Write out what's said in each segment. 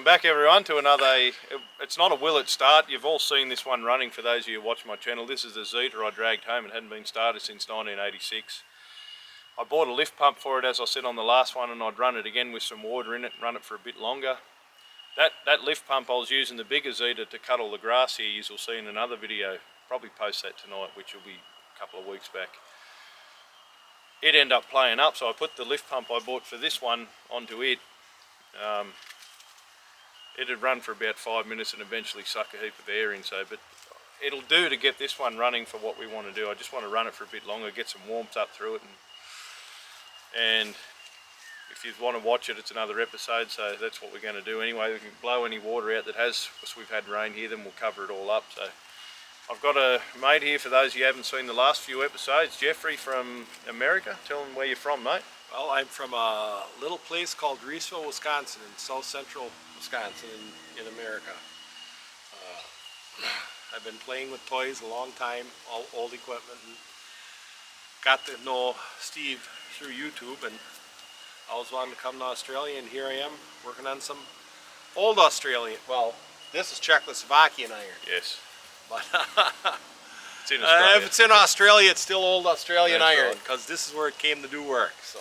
back everyone to another, it's not a Willet start, you've all seen this one running for those of you who watch my channel. This is the Zetor I dragged home. It hadn't been started since 1986. I bought a lift pump for it, as I said on the last one, and I'd run it again with some water in it and run it for a bit longer. That lift pump I was using the bigger Zetor to cut all the grass here, you'll see in another video. Probably post that tonight, which will be a couple of weeks back. It ended up playing up, so I put the lift pump I bought for this one onto it. It'd run for about 5 minutes and eventually suck a heap of air in, so, but it'll do to get this one running for what we want to do. I just want to run it for a bit longer, get some warmth up through it, and if you want to watch it, it's another episode, so that's what we're going to do anyway. We can blow any water out that has, because we've had rain here, then we'll cover it all up. So I've got a mate here, for those of you who haven't seen the last few episodes, Jeffrey from America. Tell them where you're from, mate. Well, I'm from a little place called Reesville, Wisconsin, in south central Wisconsin in America. I've been playing with toys a long time, all old equipment, and got to know Steve through YouTube, and I always wanted to come to Australia, and here I am working on some old Australian. Well, this is Czechoslovakian iron. Yes. But it's in Australia. if it's in Australia, it's still old Australian That's iron, right. because this is where it came to do work. So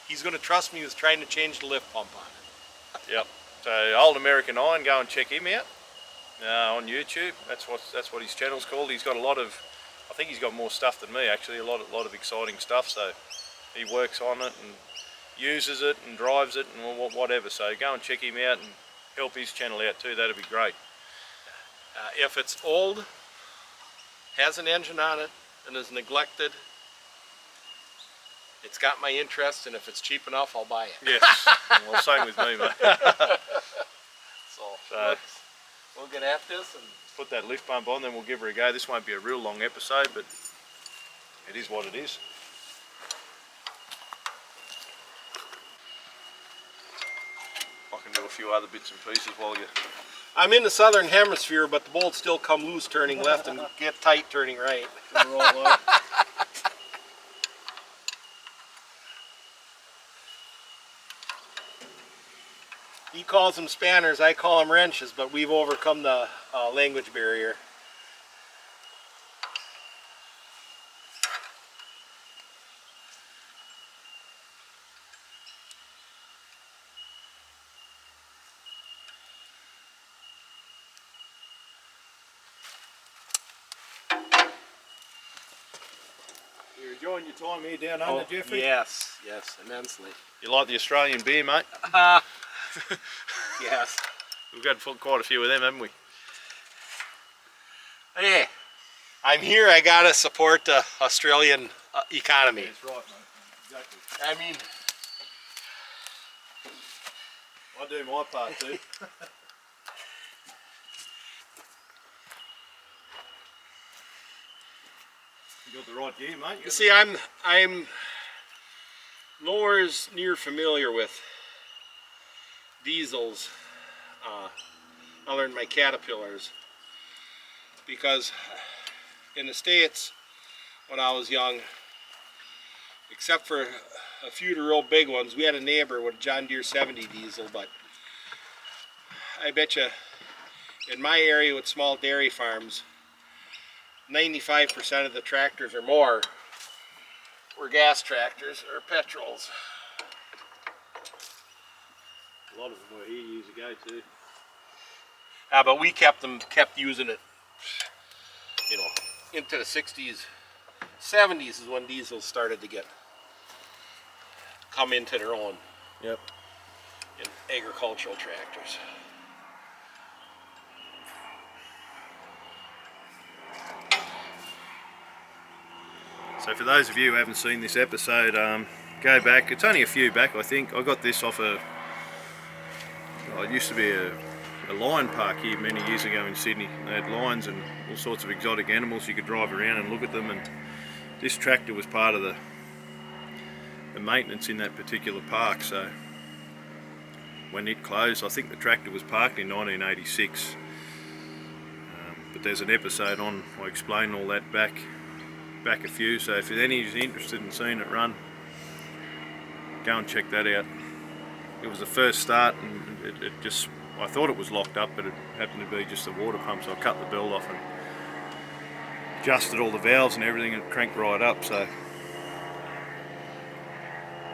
he's gonna trust me with trying to change the lift pump on it. Yep. So Old American Iron, go and check him out on YouTube. That's what his channel's called. He's got a lot of, I think he's got more stuff than me actually. A lot of exciting stuff. So he works on it and uses it and drives it and whatever. So go and check him out and help his channel out too. That'd be great. If it's old, has an engine on it, and is neglected, it's got my interest, and if it's cheap enough, I'll buy it. Yes, well, same with me, mate. So we'll get at this and put that lift pump on, then we'll give her a go. This won't be a real long episode, but it is what it is. I can do a few other bits and pieces while you... I'm in the southern hemisphere, but the bolts still come loose turning left and get tight turning right. He calls them spanners, I call them wrenches, but we've overcome the language barrier. You're enjoying your time here down under, Jeffrey? Yes, immensely. You like the Australian beer, mate? Yes. We've had quite a few of them, haven't we? Hey, I'm here, I gotta support the Australian economy. That's right, mate. Exactly. I mean, I do my part too. You got the right gear, mate. you see, I'm nowhere near familiar with diesels other than my Caterpillars, because in the States when I was young, except for a few of the real big ones, we had a neighbor with a John Deere 70 diesel, but I bet you in my area with small dairy farms, 95% of the tractors or more were gas tractors or petrols. A lot of them were here years ago too. But we kept using it, you know, into the 60s, 70s is when diesels started to come into their own. Yep. In agricultural tractors. So for those of you who haven't seen this episode, go back. It's only a few back, I think. I got this off it used to be a lion park here many years ago in Sydney. They had lions and all sorts of exotic animals. You could drive around and look at them, and this tractor was part of the maintenance in that particular park. So when it closed, I think the tractor was parked in 1986. But there's an episode on, I explain all that back a few, so if any is interested in seeing it run, go and check that out. it was the first start, and it just, I thought it was locked up, but it happened to be just the water pump, so I cut the belt off and adjusted all the valves and everything, and it cranked right up. So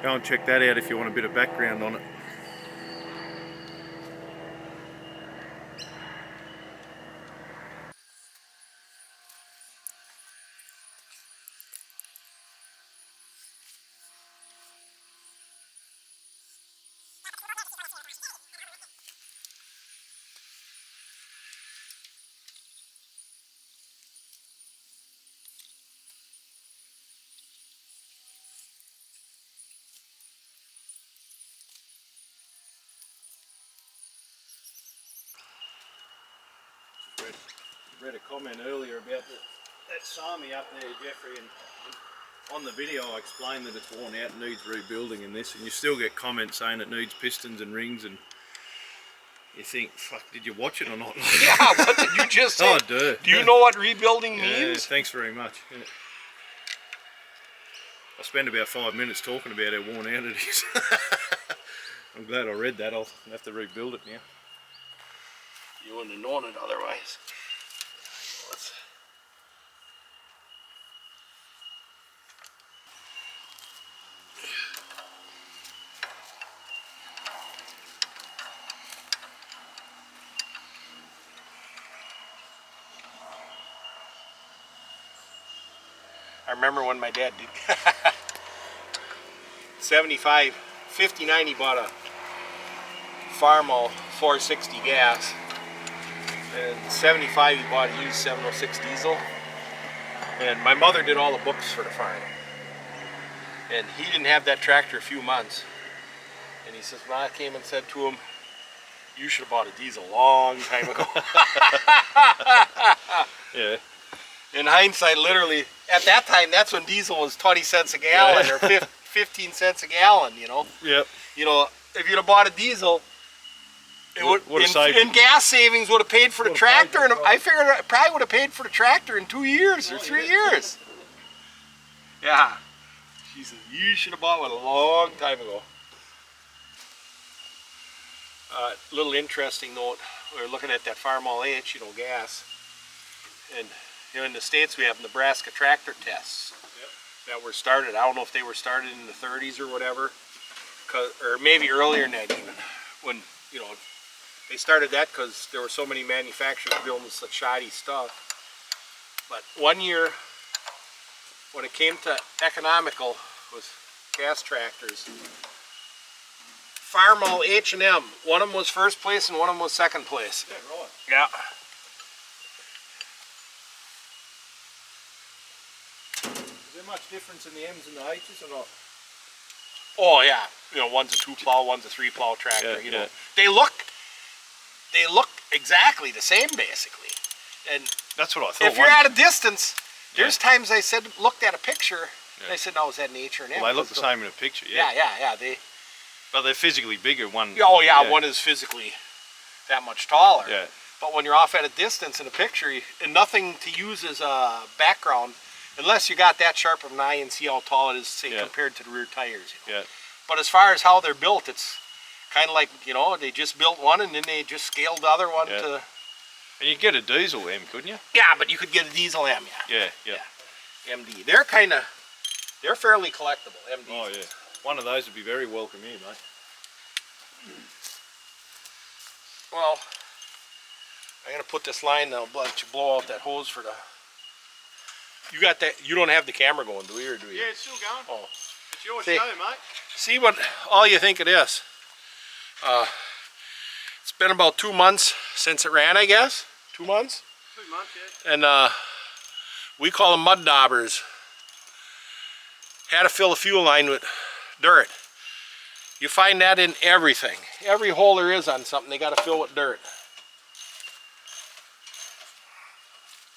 go and check that out if you want a bit of background on it. Read a comment earlier about that Sami up there, Jeffrey, and on the video I explained that it's worn out and needs rebuilding and this, and you still get comments saying it needs pistons and rings, and you think, fuck, did you watch it or not? Yeah, what did you just say? Oh, duh. Do you know what rebuilding Yeah, means? thanks very much. Yeah. I spent about 5 minutes talking about how worn out it is. I'm glad I read that. I'll have to rebuild it now. You wouldn't have known it otherwise. Let's... I remember when my dad did 75, 59 he bought a Farmall 460 gas, and 75 he bought a used 706 diesel, and my mother did all the books for the farm, and he didn't have that tractor a few months, and he says, Ma came and said to him, you should have bought a diesel a long time ago. Yeah. In hindsight, literally, at that time, that's when diesel was 20 cents a gallon, Yeah. or 15 cents a gallon, you know. Yep. You know, if you'd have bought a diesel, it would saved in you. gas savings would have paid for the Would've tractor, paid and for it. I figured it probably would have paid for the tractor in 2 years or 3 years. Yeah. She said, you should have bought one a long time ago. Little interesting note, we were looking at that Farmall H, you know, gas, and you know, in the States we have Nebraska tractor tests that were started. I don't know if they were started in the 30s or whatever, or maybe earlier than that even, when, you know, they started that because there were so many manufacturers building such shoddy stuff. But one year, when it came to economical with gas tractors, Farmall H&M, one of them was first place and one of them was second place. Yeah, right. Yeah. Is there much difference in the M's and the H's or not? Oh yeah, you know, one's a 2-plow, one's a 3-plow tractor. Yeah, you know, yeah. they look exactly the same basically. And That's what I thought. if you're at a distance, there's times I said looked at a picture, and I said, no, is that an H or an M? Well, they look the same in a picture, yeah. Yeah. But they're physically bigger. One. Oh yeah, one is physically that much taller. Yeah. But when you're off at a distance in a picture, and nothing to use as a background, unless you got that sharp of an eye and see how tall it is, say, compared to the rear tires. You know? Yeah. But as far as how they're built, it's kind of like, you know, they just built one and then they just scaled the other one to... And you could get a diesel M, couldn't you? Yeah, but you could get a diesel M, Yeah. MD. They're fairly collectible, MDs. Oh yeah. One of those would be very welcome here, mate. Well, I'm gonna put this line now, let you blow out that hose for the... You got that, you don't have the camera going, do you, or do you? Yeah, it's still going. Oh. It's your See- show, mate. See what all you think it is. It's been about 2 months since it ran, I guess. 2 months? 2 months, yeah. And we call them mud daubers. Had to fill a fuel line with dirt. You find that in everything. Every hole there is on something, they got to fill with dirt.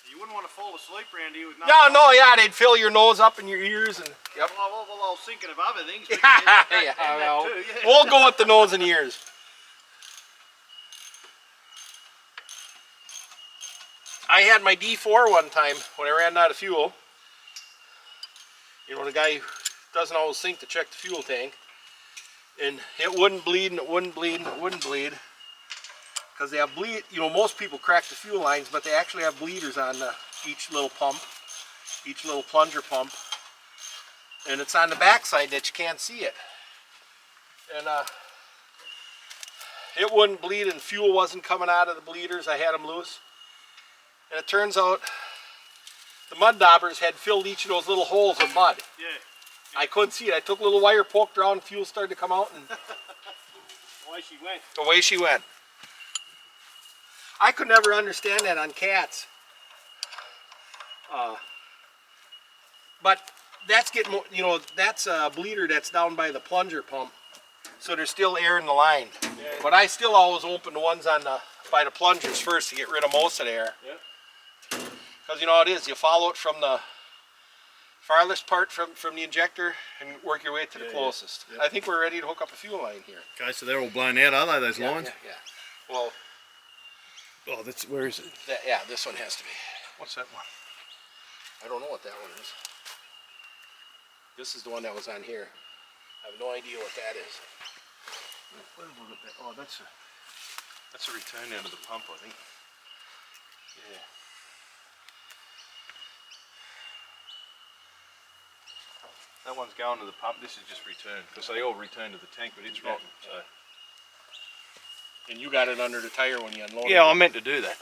You wouldn't want to fall asleep around here with Yeah, they'd fill your nose up and your ears and... Yep. Well, I was thinking of other things. But Well, we'll go with the nose and ears. I had my D4 one time when I ran out of fuel. You know, the guy who doesn't always think to check the fuel tank. And it wouldn't bleed, and it wouldn't bleed, and it wouldn't bleed. Because they have bleed, you know, most people crack the fuel lines, but they actually have bleeders on each little pump, each little plunger pump. And it's on the backside that you can't see it. And it wouldn't bleed, and fuel wasn't coming out of the bleeders. I had them loose. And it turns out the mud daubers had filled each of those little holes with mud. Yeah. I couldn't see it. I took a little wire, poked around, and fuel started to come out, and Away she went. away she went. I could never understand that on cats. But that's getting, you know, that's a bleeder that's down by the plunger pump. So there's still air in the line. Yeah. But I still always open the ones on the by the plungers first to get rid of most of the air. Yeah. Because you know how it is, you follow it from the farthest part from the injector and work your way to the closest. yeah. I think we're ready to hook up a fuel line here. Okay, so they're all blown out, are they, those lines? Yeah. Well, Oh, that's, where is it? yeah, this one has to be. What's that one? I don't know what that one is. This is the one that was on here. I have no idea what that is. Where have I got that? Oh, that's a return out of the pump, I think. Yeah. That one's going to the pump. This is just return because they all return to the tank, but it's rotten. So. And you got it under the tire when you unloaded Yeah, it. I meant to do that.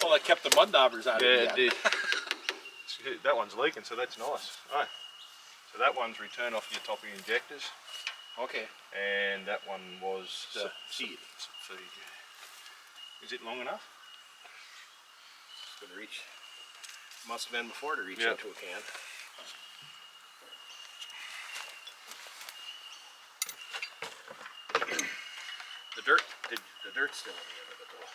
Well, I kept the mud daubers out of it. Yeah, it did. That one's leaking, so that's nice. Oh. So that one's return off your top of your injectors, Okay. and that one was The feed. Feed. Yeah. Is it long enough? It's gonna reach. Must have been before to reach Yeah. into a can. The dirt's still in the end of it though.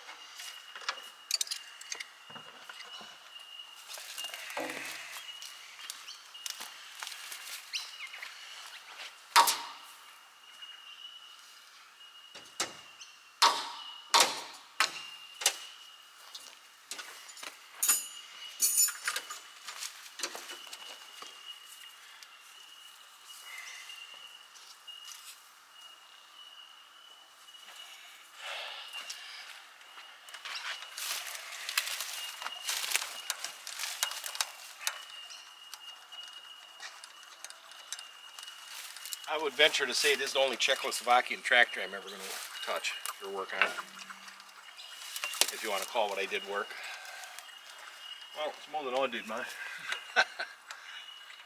I would venture to say this is the only Czechoslovakian tractor I'm ever going to touch or work on. If you want to call what I did work. Well, it's more than I did, mate.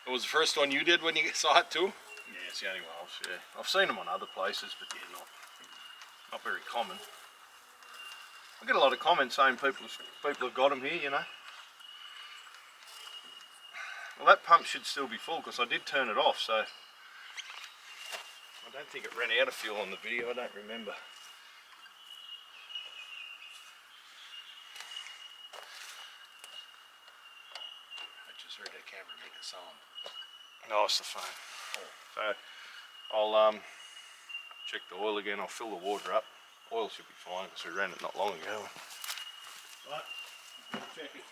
It was the first one you did when you saw it too? Yeah, it's the only one else. Yeah, I've seen them on other places, but yeah, not very common. I get a lot of comments saying people have got them here, you know. Well, that pump should still be full because I did turn it off, so I don't think it ran out of fuel on the video. I don't remember. I just heard that camera make a sound. No, it's the phone. So I'll check the oil again. I'll fill the water up. Oil should be fine because we ran it not long ago. Right. Check it.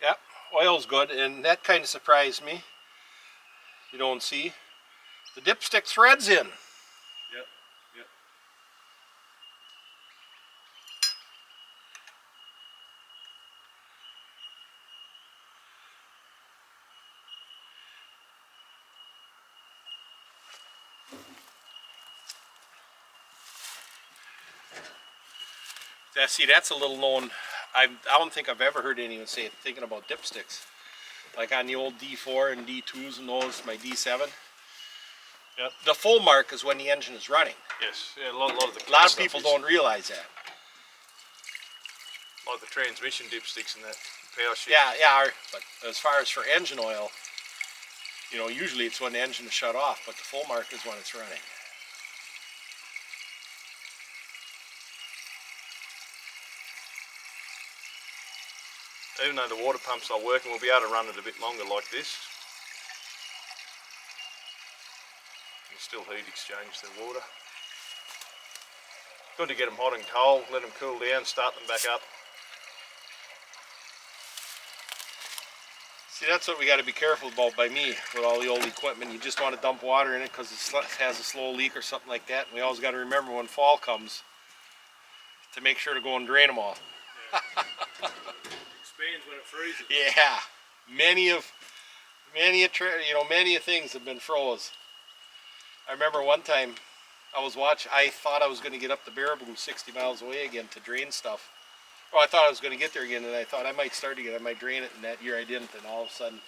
Yep, oil's good, and that kind of surprised me. You don't see the dipstick threads in. Yep. Yep. See, that's a little known. I don't think I've ever heard anyone say it, thinking about dipsticks. Like on the old D4 and D2s and those, my D7. Yep. The full mark is when the engine is running. Yes. Yeah. A lot of the A lot of stuff people is don't realize that. like the transmission dipsticks and that power shift. Yeah, but as far as for engine oil, you know, usually it's when the engine is shut off, but the full mark is when it's running. Even though the water pumps are working, we'll be able to run it a bit longer like this. We'll still heat exchange the water. Good to get them hot and cold, let them cool down, start them back up. See, that's what we got to be careful about by me with all the old equipment. You just want to dump water in it because it has a slow leak or something like that. And we always got to remember when fall comes to make sure to go and drain them all. Expands when it freezes. Yeah, many of things have been froze. I remember one time I thought I was going to get up the Baraboo 60 miles away again to drain stuff. Well, I thought I was going to get there again, and I thought I might start again. I might drain it, and that year I didn't. And all of a sudden,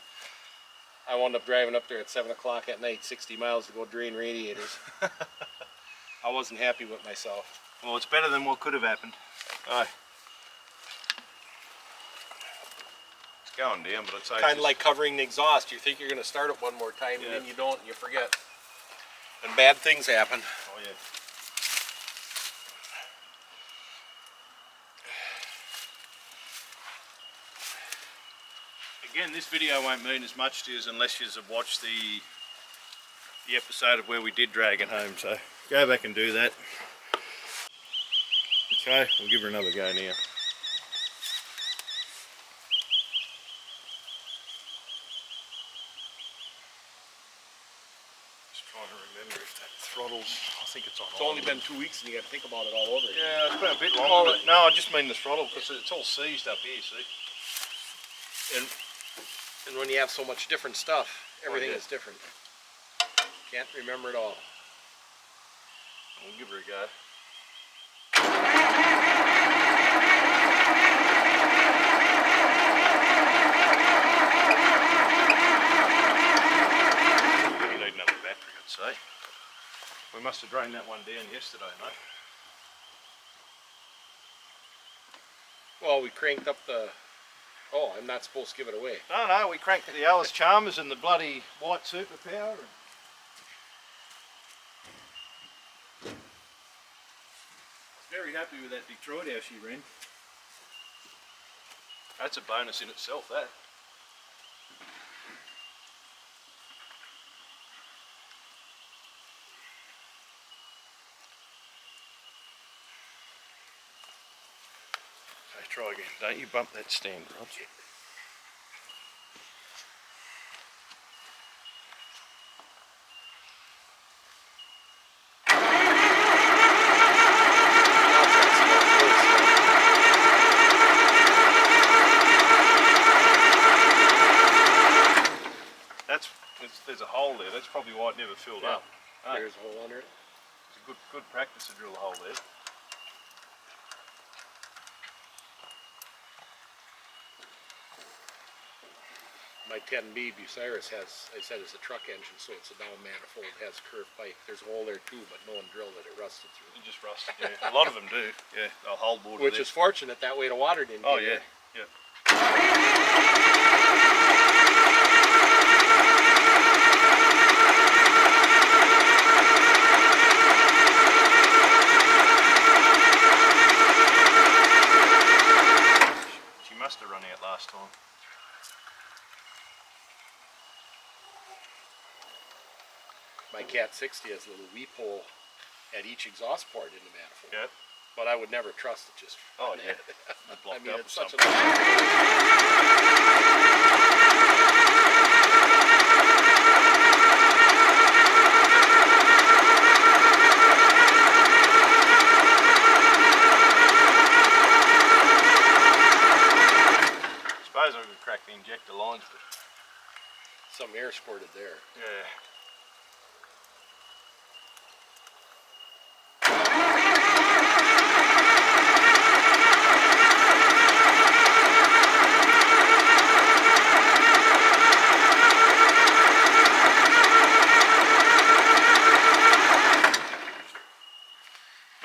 I wound up driving up there at 7 o'clock at night, 60 miles to go drain radiators. I wasn't happy with myself. Well, it's better than what could have happened. Aye. It's going down, but it's Kind of like covering the exhaust. You think you're going to start it one more time, Yeah. and then you don't, and you forget. And bad things happen. Oh yeah. Again, this video won't mean as much to you unless you have watched the episode of where we did drag it home. So go back and do that. Okay, we'll give her another go now. Just trying to remember if that throttles. I think it's on. It's only been 2 weeks, and you got to think about it all over again. Yeah, it's been a bit longer. But no, I just mean the throttle because it's all seized up here. See. And when you have so much different stuff, everything yeah. is different. Can't remember it all. We'll give her a go. You need another battery, I'd say. We must have drained that one down yesterday, mate. Well, we cranked up the... Oh, I'm not supposed to give it away. No, we cranked the Alice Chalmers and the bloody white superpower. Very happy with that Detroit house you ran. That's a bonus in itself, that. Okay, try again. Don't you bump that stand, Rod. There's a hole there. That's probably why it never filled up. Ah, There's a hole under it. it's a good practice to drill a hole there. My 10B Bucyrus has, I said, it's a truck engine, so it's a down manifold, has curved pipe. There's a hole there too, but no one drilled it. It rusted through. It just rusted, yeah. A lot of them do, yeah. They'll hold board Which with is fortunate, that way the water didn't Oh, get yeah, in. yeah. She must have run out last time. My Cat 60 has a little weep hole at each exhaust port in the manifold. Yeah. But I would never trust it just. Oh, yeah. I Blocked mean, up it's or such a... something. I suppose I could crack the injector lines, but Some air squirted there. yeah.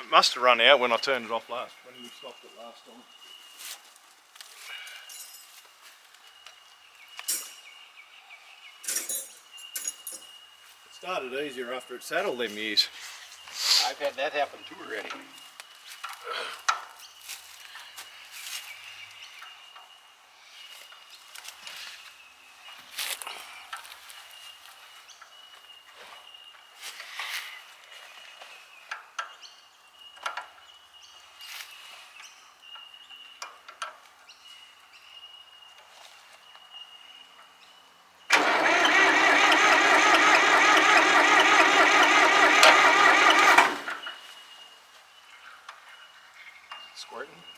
It must have run out when I turned it off last, when we stopped it last time. It started easier after it sat all them years. I've had that happen too already.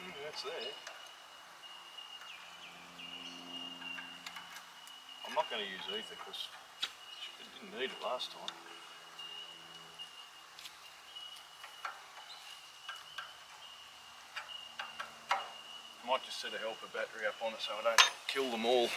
That's there. I'm not going to use ether because it didn't need it last time. I might just set a helper battery up on it so I don't kill them all.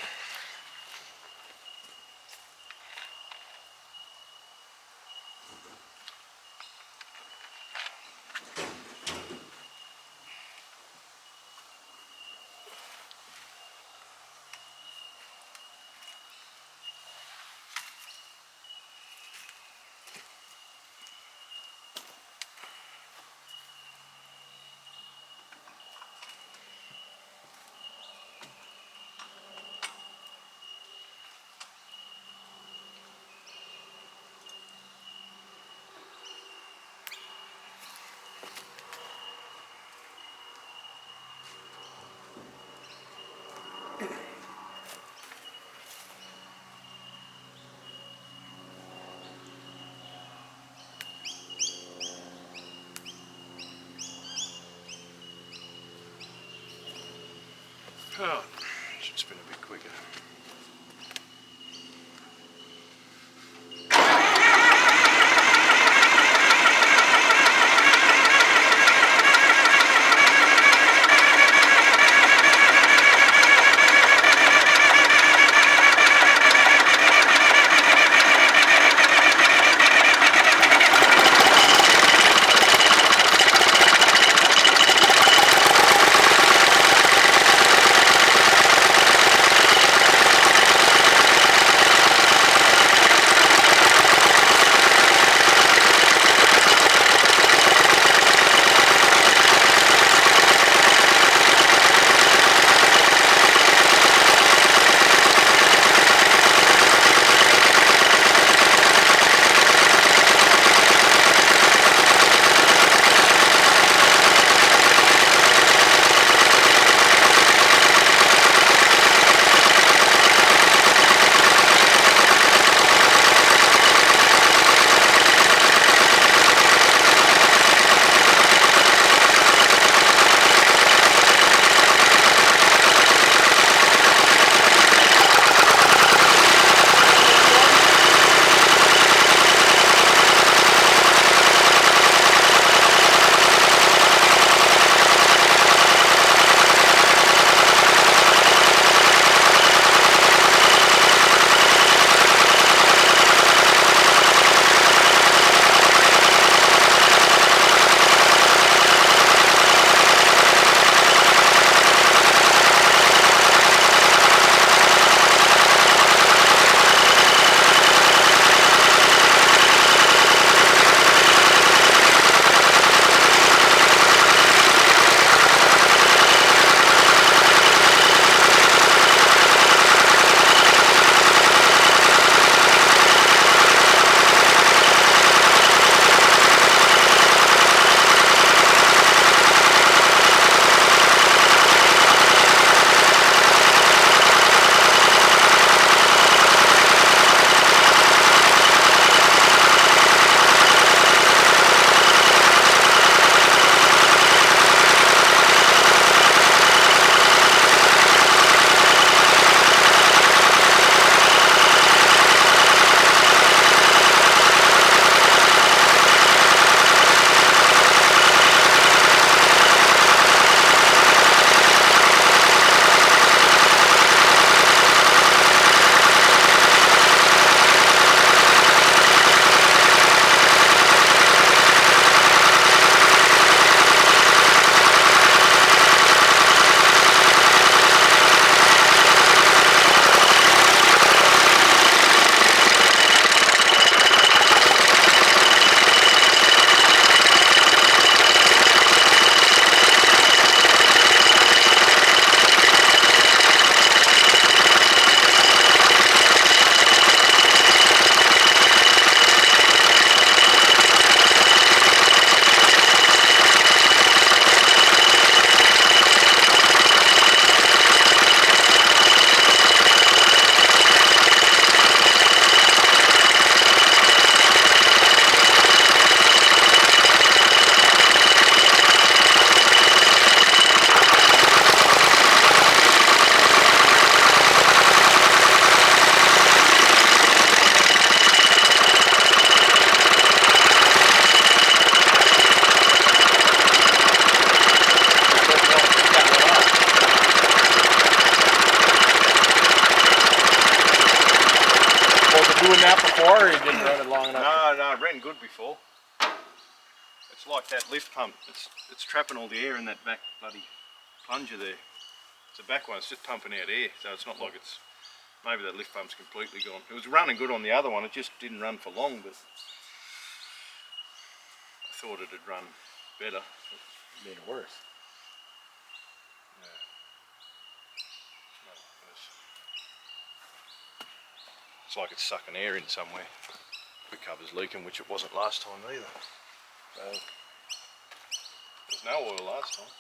Oh, should spin a bit quicker. It's like that lift pump. It's trapping all the air in that back bloody plunger there. It's a back one. It's just pumping out air, so it's not like it's. Maybe that lift pump's completely gone. It was running good on the other one. It just didn't run for long, but I thought it'd run better. Made it worse. Yeah. It's like it's sucking air in somewhere. The cover's leaking, which it wasn't last time either. So there's no oil last time.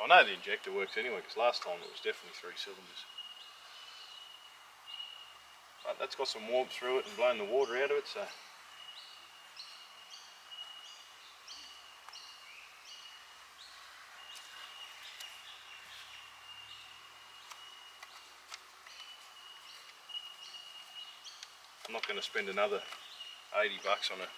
I know the injector works anyway, because last time it was definitely 3 cylinders. But that's got some warmth through it and blown the water out of it, so. I'm not going to spend another $80 on a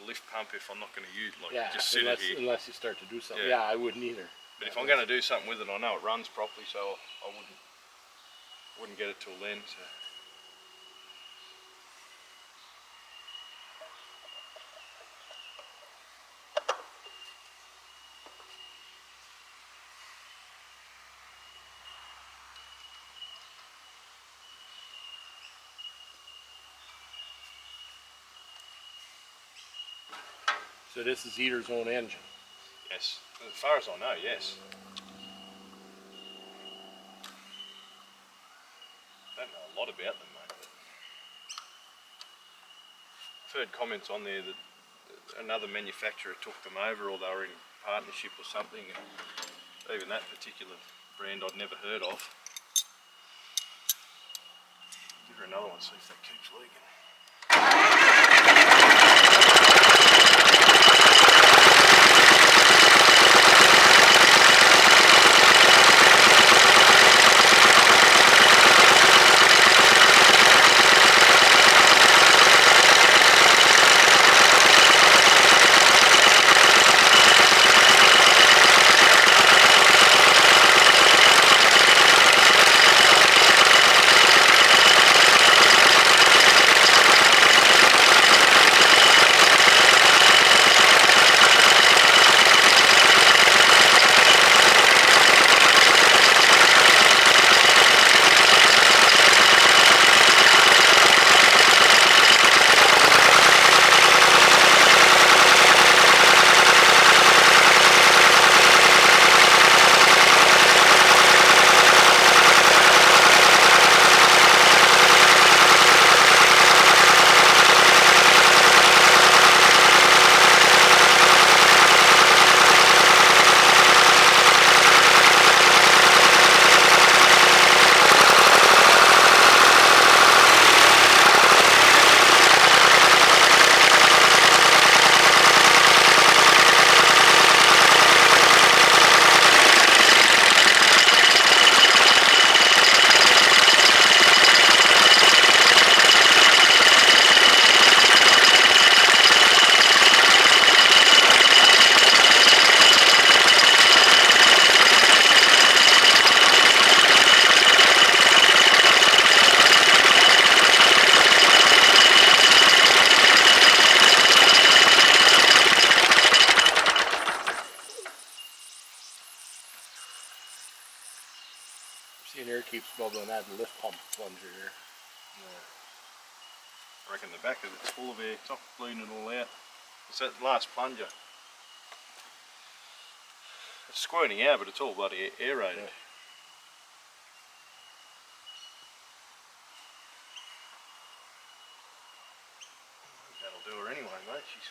lift pump if I'm not going to use just sit it here. Unless you start to do something. Yeah, I wouldn't either. But if I'm going to do something with it, I know it runs properly, so I wouldn't get it till then. So. So this is Zetor's own engine. Yes, as far as I know, yes. I don't know a lot about them, mate. But I've heard comments on there that another manufacturer took them over, or they were in partnership or something. And even that particular brand I'd never heard of. Give her another one, see if that keeps leaking. See, here keeps bubbling that lift pump plunger here. Yeah. I reckon the back of it's full of air. It's not bleeding it all out. It's that last plunger. It's squirting out, but it's all bloody aerated. Yeah. That'll do her anyway, mate. She's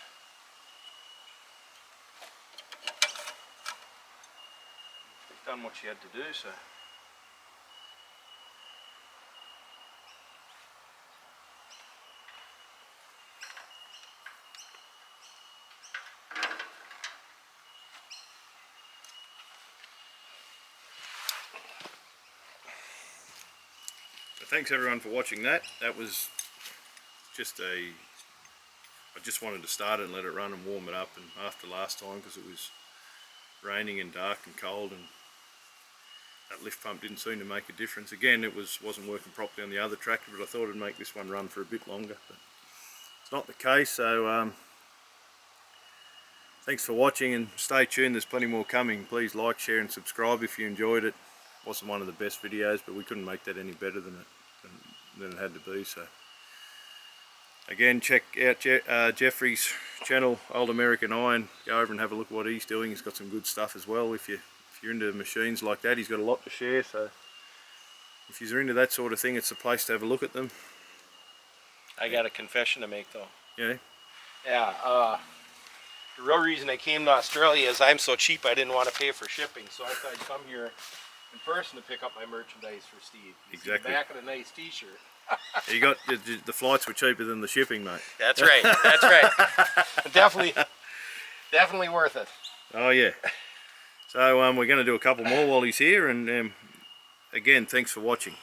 done what she had to do, so. thanks everyone for watching that. That was just I just wanted to start it and let it run and warm it up, and after last time, because it was raining and dark and cold, and that lift pump didn't seem to make a difference. Again, it wasn't working properly on the other tractor, but I thought it'd make this one run for a bit longer, but it's not the case. So thanks for watching, and stay tuned, there's plenty more coming. Please like, share and subscribe if you enjoyed it. Wasn't one of the best videos, but we couldn't make that any better than it had to be. So again, check out Jeffrey's channel, Old American Iron. Go over and have a look at what he's doing. He's got some good stuff as well. If you're into machines like that, he's got a lot to share. So if you're into that sort of thing, it's the place to have a look at them. I got a confession to make though. Yeah. Yeah, the real reason I came to Australia is I'm so cheap I didn't want to pay for shipping, so I thought I'd come here in person to pick up my merchandise for Steve. Exactly. See the back of a nice t-shirt. You got the flights were cheaper than the shipping, mate. That's right, that's right. Definitely worth it. Oh yeah. So we're going to do a couple more while he's here, and again, thanks for watching.